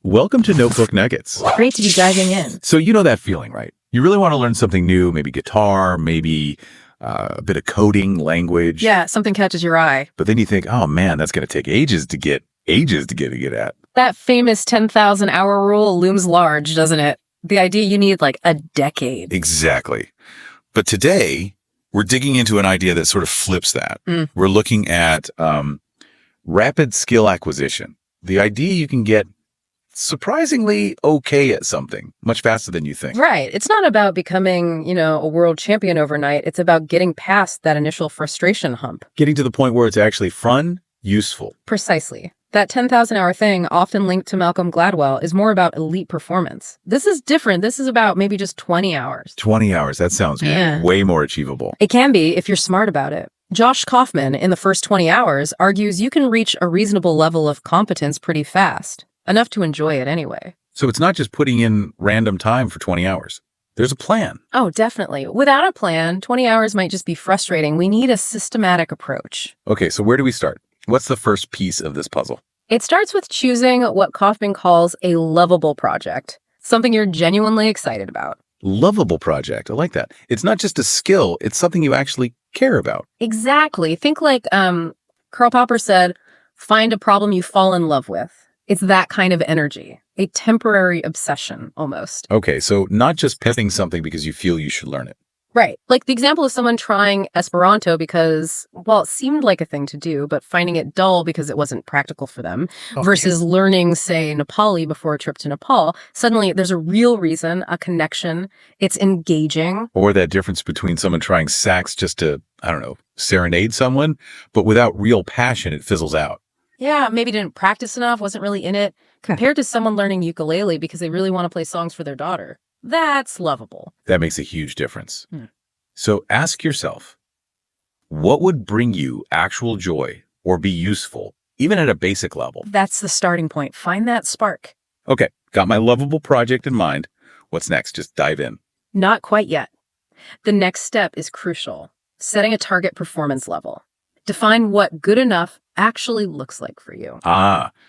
Welcome to Notebook Nuggets. Great to be diving in. So you know that feeling, right? You really want to learn something new, maybe guitar, maybe a bit of coding, language. Yeah, something catches your eye. But then you think, oh man, that's going to take ages to get at. That famous 10,000 hour rule looms large, doesn't it? The idea you need like a decade. Exactly. But today, we're digging into an idea that sort of flips that. We're looking at rapid skill acquisition. The idea you can get surprisingly okay at something much faster than you think. Right. It's not about becoming, a world champion overnight. It's about getting past that initial frustration hump. Getting to the point where it's actually fun, useful. Precisely. That 10,000 hour thing, often linked to Malcolm Gladwell, is more about elite performance. This is different. This is about maybe just 20 hours. 20 hours. That sounds way more achievable. It can be if you're smart about it. Josh Kaufman, in the first 20 hours, argues you can reach a reasonable level of competence pretty fast. Enough to enjoy it anyway. So it's not just putting in random time for 20 hours. There's a plan. Oh, definitely. Without a plan, 20 hours might just be frustrating. We need a systematic approach. Okay, so where do we start? What's the first piece of this puzzle? It starts with choosing what Kaufman calls a lovable project, something you're genuinely excited about. Lovable project. I like that. It's not just a skill. It's something you actually care about. Exactly. Think like Karl Popper said, find a problem you fall in love with. It's that kind of energy, a temporary obsession almost. Okay, so not just picking something because you feel you should learn it. Right. Like the example of someone trying Esperanto because, well, it seemed like a thing to do, but finding it dull because it wasn't practical for them versus learning, say, Nepali before a trip to Nepal. Suddenly there's a real reason, a connection. It's engaging. Or that difference between someone trying sax just to, serenade someone, but without real passion, it fizzles out. Yeah, maybe didn't practice enough, wasn't really in it, compared to someone learning ukulele because they really want to play songs for their daughter. That's lovable. That makes a huge difference. So ask yourself, what would bring you actual joy or be useful, even at a basic level? That's the starting point. Find that spark. Okay, got my lovable project in mind. What's next? Just dive in. Not quite yet. The next step is crucial. Setting a target performance level. Define what good enough actually looks like for you.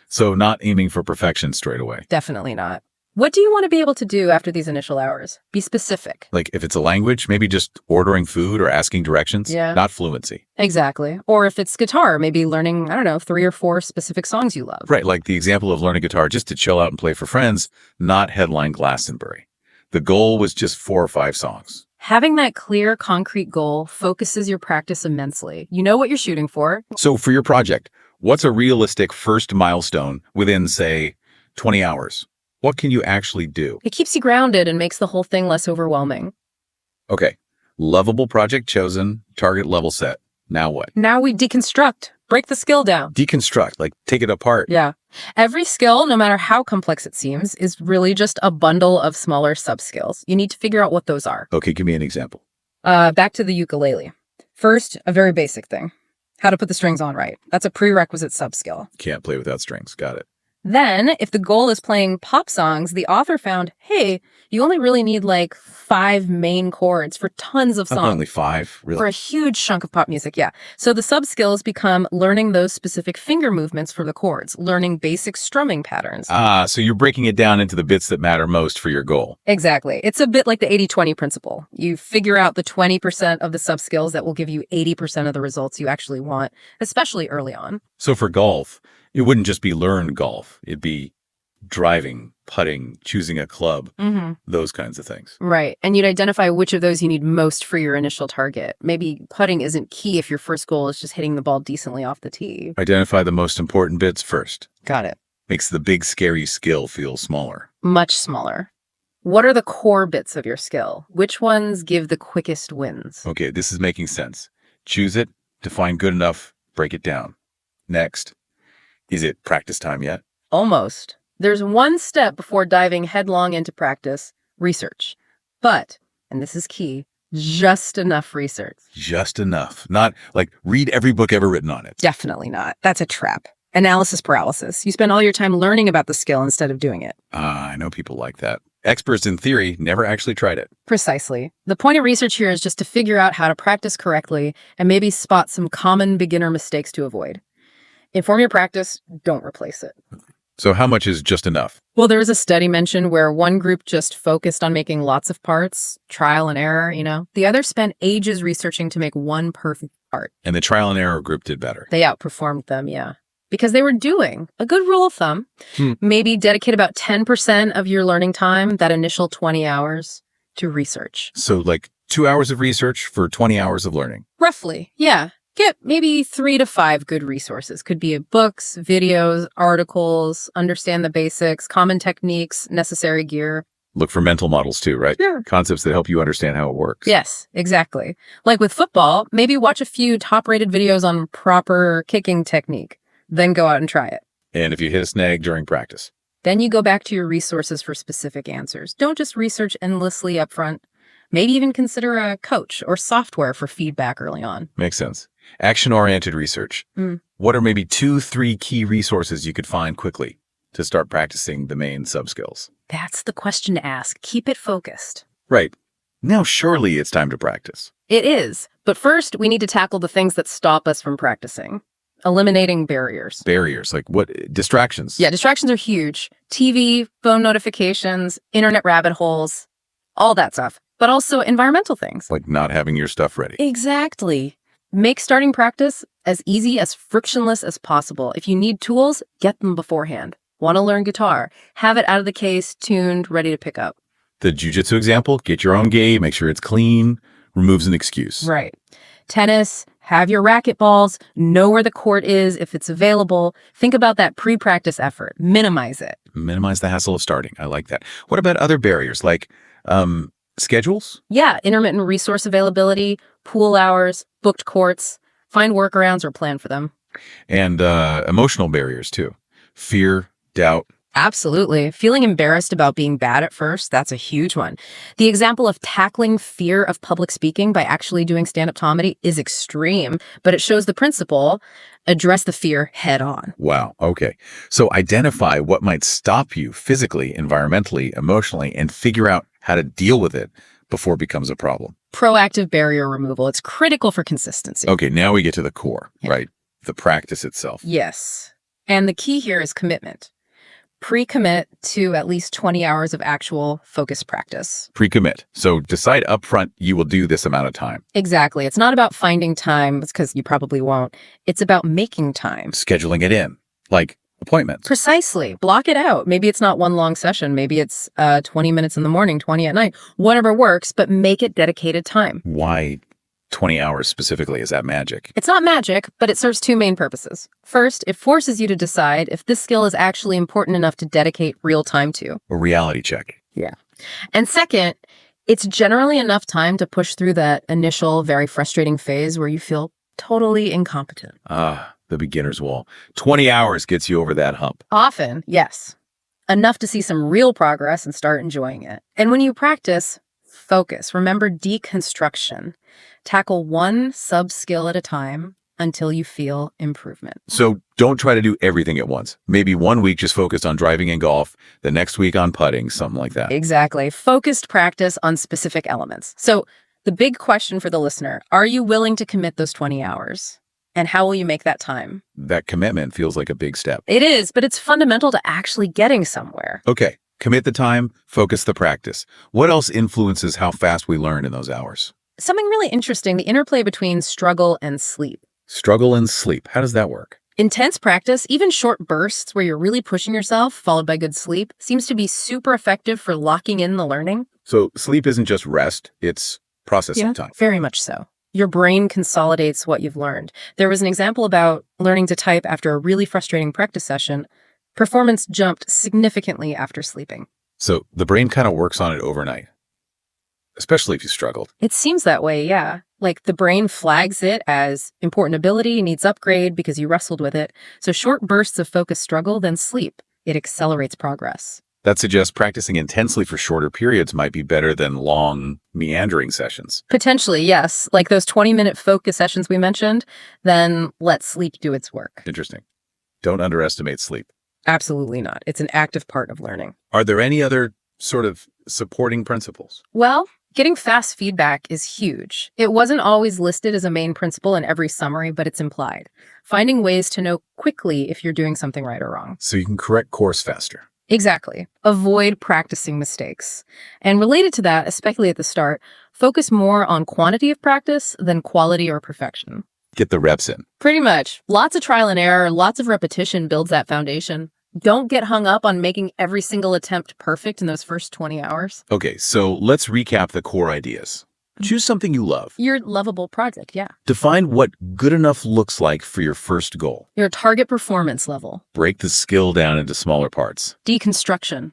So not aiming for perfection straight away. Definitely not. What do you want to be able to do after these initial hours? Be specific. Like if it's a language, maybe just ordering food or asking directions, not fluency. Exactly. Or if it's guitar, maybe learning, 3 or 4 specific songs you love. Right, like the example of learning guitar just to chill out and play for friends, not headline Glastonbury. The goal was just 4 or 5 songs. Having that clear, concrete goal focuses your practice immensely. You know what you're shooting for. So for your project, what's a realistic first milestone within, say, 20 hours? What can you actually do? It keeps you grounded and makes the whole thing less overwhelming. Okay, lovable project chosen, target level set. Now what? Now we deconstruct. Break the skill down. Deconstruct, like take it apart. Yeah. Every skill, no matter how complex it seems, is really just a bundle of smaller sub-skills. You need to figure out what those are. Okay, give me an example. Back to the ukulele. First, a very basic thing. How to put the strings on right. That's a prerequisite sub-skill. Can't play without strings. Got it. Then, if the goal is playing pop songs, the author found, hey, you only really need like 5 main chords for tons of songs. Only 5, really? For a huge chunk of pop music, yeah. So the sub-skills become learning those specific finger movements for the chords, learning basic strumming patterns. So you're breaking it down into the bits that matter most for your goal. Exactly. It's a bit like the 80-20 principle. You figure out the 20% of the sub-skills that will give you 80% of the results you actually want, especially early on. So for golf, it wouldn't just be learn golf. It'd be driving, putting, choosing a club, those kinds of things. Right. And you'd identify which of those you need most for your initial target. Maybe putting isn't key if your first goal is just hitting the ball decently off the tee. Identify the most important bits first. Got it. Makes the big, scary skill feel smaller. Much smaller. What are the core bits of your skill? Which ones give the quickest wins? Okay, this is making sense. Choose it, define good enough, break it down. Next. Is it practice time yet? Almost. There's one step before diving headlong into practice, research. But, and this is key, just enough research. Just enough. Not like read every book ever written on it. Definitely not. That's a trap. Analysis paralysis. You spend all your time learning about the skill instead of doing it. I know people like that. Experts in theory never actually tried it. Precisely. The point of research here is just to figure out how to practice correctly and maybe spot some common beginner mistakes to avoid. Inform your practice, don't replace it. So how much is just enough? Well, there was a study mentioned where one group just focused on making lots of parts, trial and error, The other spent ages researching to make one perfect part. And the trial and error group did better. They outperformed them, yeah. Because they were doing a good rule of thumb. Maybe dedicate about 10% of your learning time, that initial 20 hours, to research. So like 2 hours of research for 20 hours of learning. Roughly, yeah. Get maybe 3 to 5 good resources. Could be books, videos, articles, understand the basics, common techniques, necessary gear. Look for mental models too, right? Sure. Concepts that help you understand how it works. Yes, exactly. Like with football, maybe watch a few top-rated videos on proper kicking technique, then go out and try it. And if you hit a snag during practice, then you go back to your resources for specific answers. Don't just research endlessly up front. Maybe even consider a coach or software for feedback early on. Makes sense. Action-oriented research. What are maybe 2-3 key resources you could find quickly to start practicing the main sub-skills? That's the question to ask. Keep it focused. Right. Now, surely it's time to practice. It is. But first, we need to tackle the things that stop us from practicing. Eliminating barriers. Barriers, like what? Distractions. Yeah, distractions are huge. TV, phone notifications, internet rabbit holes, all that stuff. But also environmental things. Like not having your stuff ready. Exactly. Make starting practice as easy, as frictionless as possible. If you need tools, get them beforehand. Want to learn guitar? Have it out of the case, tuned, ready to pick up. The jiu-jitsu example, get your own gi, make sure it's clean, removes an excuse. Right. Tennis, have your racket balls, know where the court is if it's available. Think about that pre-practice effort. Minimize it. Minimize the hassle of starting. I like that. What about other barriers like schedules? Yeah, intermittent resource availability, pool hours, booked courts. Find workarounds or plan for them. And emotional barriers too. Fear, doubt. Absolutely. Feeling embarrassed about being bad at first, that's a huge one. The example of tackling fear of public speaking by actually doing stand-up comedy is extreme, but it shows the principle, address the fear head on. Wow. Okay. So identify what might stop you physically, environmentally, emotionally, and figure out how to deal with it before it becomes a problem. Proactive barrier removal. It's critical for consistency. Okay. Now we get to the core, right? The practice itself. Yes. And the key here is commitment. Pre-commit to at least 20 hours of actual focused practice. Pre-commit. So decide upfront you will do this amount of time. Exactly. It's not about finding time, because you probably won't. It's about making time. Scheduling it in, like appointments. Precisely. Block it out. Maybe it's not one long session. Maybe it's 20 minutes in the morning, 20 at night. Whatever works, but make it dedicated time. Why 20 hours specifically? Is that magic? It's not magic, but it serves two main purposes. First, it forces you to decide if this skill is actually important enough to dedicate real time to. A reality check. Yeah. And second, it's generally enough time to push through that initial, very frustrating phase where you feel totally incompetent. The beginner's wall. 20 hours gets you over that hump. Often, yes. Enough to see some real progress and start enjoying it. And when you practice, focus. Remember deconstruction. Tackle one sub-skill at a time until you feel improvement. So don't try to do everything at once. Maybe 1 week just focused on driving and golf, the next week on putting, something like that. Exactly. Focused practice on specific elements. So the big question for the listener, are you willing to commit those 20 hours? And how will you make that time? That commitment feels like a big step. It is, but it's fundamental to actually getting somewhere. Okay. Commit the time, focus the practice. What else influences how fast we learn in those hours? Something really interesting, the interplay between struggle and sleep. Struggle and sleep. How does that work? Intense practice, even short bursts where you're really pushing yourself, followed by good sleep, seems to be super effective for locking in the learning. So sleep isn't just rest, it's processing time. Very much so. Your brain consolidates what you've learned. There was an example about learning to type after a really frustrating practice session. Performance jumped significantly after sleeping. So the brain kind of works on it overnight, especially if you struggled. It seems that way, yeah. Like the brain flags it as important ability, needs upgrade because you wrestled with it. So short bursts of focused struggle, then sleep. It accelerates progress. That suggests practicing intensely for shorter periods might be better than long, meandering sessions. Potentially, yes. Like those 20-minute focus sessions we mentioned, then let sleep do its work. Interesting. Don't underestimate sleep. Absolutely not. It's an active part of learning. Are there any other sort of supporting principles? Well, Getting fast feedback is huge. It wasn't always listed as a main principle in every summary, but it's implied. Finding ways to know quickly if you're doing something right or wrong. So you can correct course faster. Exactly. Avoid practicing mistakes. And related to that, especially at the start, focus more on quantity of practice than quality or perfection. Get the reps in. Pretty much. Lots of trial and error, lots of repetition builds that foundation. Don't get hung up on making every single attempt perfect in those first 20 hours. Okay, so let's recap the core ideas. Choose something you love. Your lovable project, yeah. Define what good enough looks like for your first goal. Your target performance level. Break the skill down into smaller parts. Deconstruction.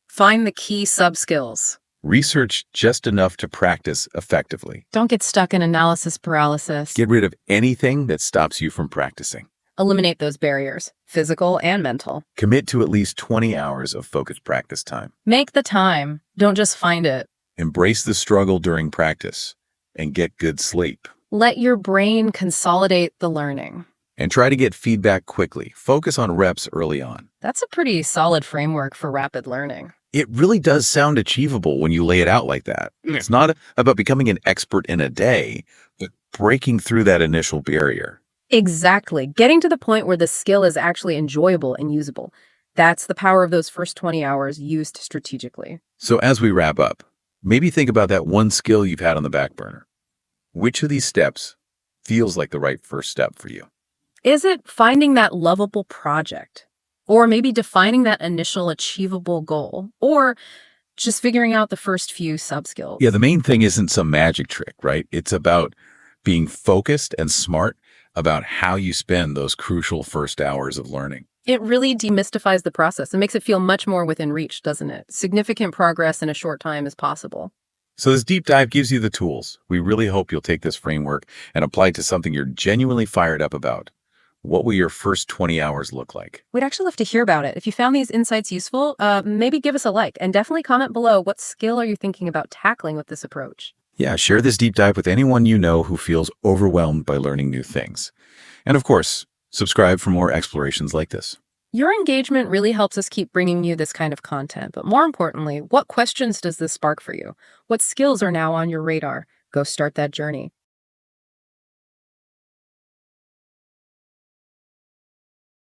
Find the key sub-skills. Research just enough to practice effectively. Don't get stuck in analysis paralysis. Get rid of anything that stops you from practicing. Eliminate those barriers, physical and mental. Commit to at least 20 hours of focused practice time. Make the time. Don't just find it. Embrace the struggle during practice and get good sleep. Let your brain consolidate the learning. And try to get feedback quickly. Focus on reps early on. That's a pretty solid framework for rapid learning. It really does sound achievable when you lay it out like that. It's not about becoming an expert in a day, but breaking through that initial barrier. Exactly. Getting to the point where the skill is actually enjoyable and usable. That's the power of those first 20 hours used strategically. So as we wrap up, maybe think about that one skill you've had on the back burner. Which of these steps feels like the right first step for you? Is it finding that lovable project? Or maybe defining that initial achievable goal? Or just figuring out the first few sub-skills? Yeah, the main thing isn't some magic trick, right? It's about being focused and smart about how you spend those crucial first hours of learning. It really demystifies the process and makes it feel much more within reach, doesn't it? Significant progress in a short time is possible. So this deep dive gives you the tools. We really hope you'll take this framework and apply it to something you're genuinely fired up about. What will your first 20 hours look like? We'd actually love to hear about it. If you found these insights useful, maybe give us a like and definitely comment below what skill are you thinking about tackling with this approach. Yeah, share this deep dive with anyone you know who feels overwhelmed by learning new things. And of course, subscribe for more explorations like this. Your engagement really helps us keep bringing you this kind of content. But more importantly, what questions does this spark for you? What skills are now on your radar? Go start that journey.